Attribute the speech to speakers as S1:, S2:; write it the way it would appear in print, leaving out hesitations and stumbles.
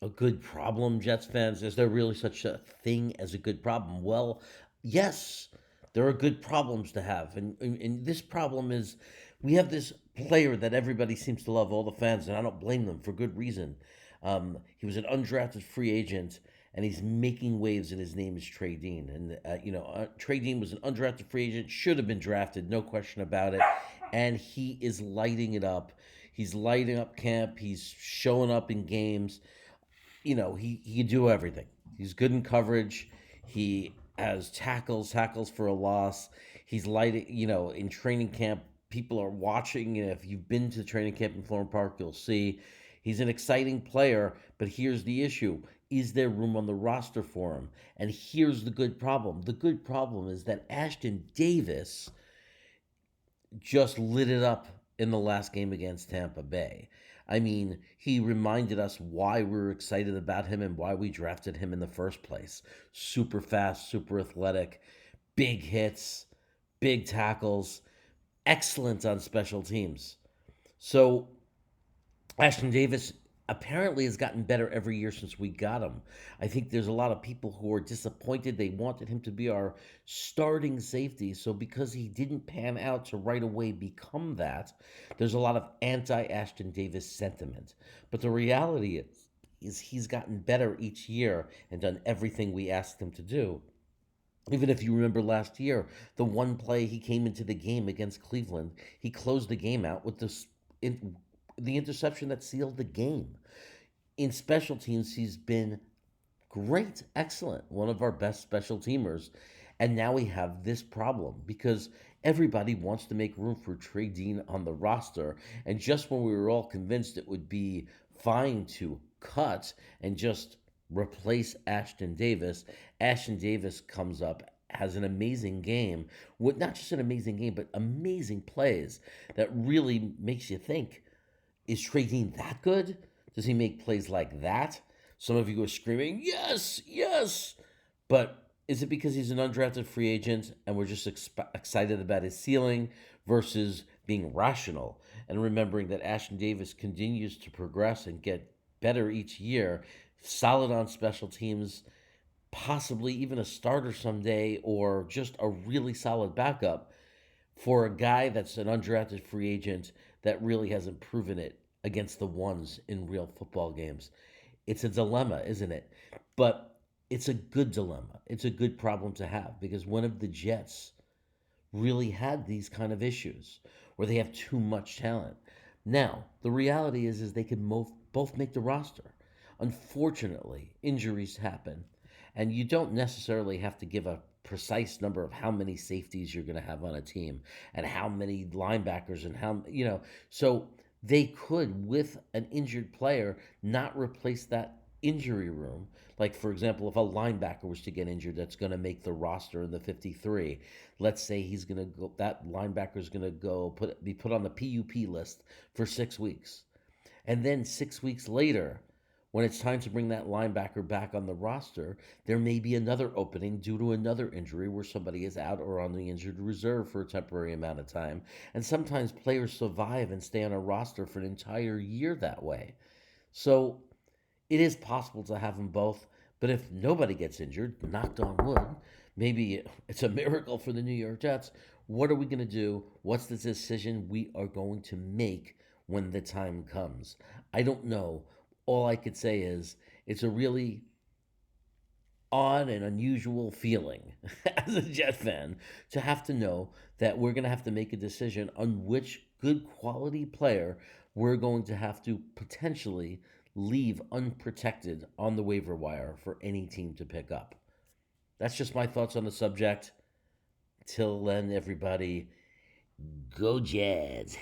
S1: A good problem, Jets fans? Is there really such a thing as a good problem? Well, yes, there are good problems to have. And this problem is we have this player that everybody seems to love, all the fans, and I don't blame them for good reason. He was an undrafted free agent, and he's making waves, and his name is Trey Dean. And, Trey Dean was an undrafted free agent, should have been drafted, no question about it. And he is lighting it up. He's lighting up camp, he's showing up in games. He can do everything. He's good in coverage. He has tackles for a loss. He's lighting, in training camp. People are watching. And if you've been to training camp in Florham Park, you'll see he's an exciting player. But here's the issue: is there room on the roster for him? And here's the good problem. The good problem is that Ashton Davis just lit it up in the last game against Tampa Bay. I mean, he reminded us why we were excited about him and why we drafted him in the first place. Super fast, super athletic, big hits, big tackles, excellent on special teams. So Ashton Davis apparently has gotten better every year since we got him. I think there's a lot of people who are disappointed. They wanted him to be our starting safety. So because he didn't pan out to right away become that, there's a lot of anti-Ashton Davis sentiment. But the reality is he's gotten better each year and done everything we asked him to do. Even if you remember last year, the one play he came into the game against Cleveland, he closed the game out with the interception that sealed the game. In special teams, he's been great, excellent, one of our best special teamers. And now we have this problem because everybody wants to make room for Trey Dean on the roster. And just when we were all convinced it would be fine to cut and just replace Ashton Davis comes up, has an amazing game. With not just an amazing game, but amazing plays that really makes you think, is Trey Dean that good? Does he make plays like that? Some of you are screaming, yes, yes. But is it because he's an undrafted free agent and we're just excited about his ceiling versus being rational and remembering that Ashton Davis continues to progress and get better each year, solid on special teams, possibly even a starter someday or just a really solid backup for a guy that's an undrafted free agent that really hasn't proven it against the ones in real football games. It's a dilemma, isn't it? But it's a good dilemma. It's a good problem to have because one of the Jets really had these kind of issues where they have too much talent. Now, the reality is they can both make the roster. Unfortunately, injuries happen, and you don't necessarily have to give a precise number of how many safeties you're going to have on a team and how many linebackers and so they could, with an injured player, not replace that injury room. Like, for example, if a linebacker was to get injured that's going to make the roster in the 53, let's say he's going to go, that linebacker is going to be put on the PUP list for 6 weeks. And then 6 weeks later, when it's time to bring that linebacker back on the roster, there may be another opening due to another injury where somebody is out or on the injured reserve for a temporary amount of time. And sometimes players survive and stay on a roster for an entire year that way. So it is possible to have them both. But if nobody gets injured, knocked on wood, maybe it's a miracle for the New York Jets. What are we going to do? What's the decision we are going to make when the time comes? I don't know. All I could say is it's a really odd and unusual feeling as a Jet fan to have to know that we're going to have to make a decision on which good quality player we're going to have to potentially leave unprotected on the waiver wire for any team to pick up. That's just my thoughts on the subject. Till then, everybody, go Jets.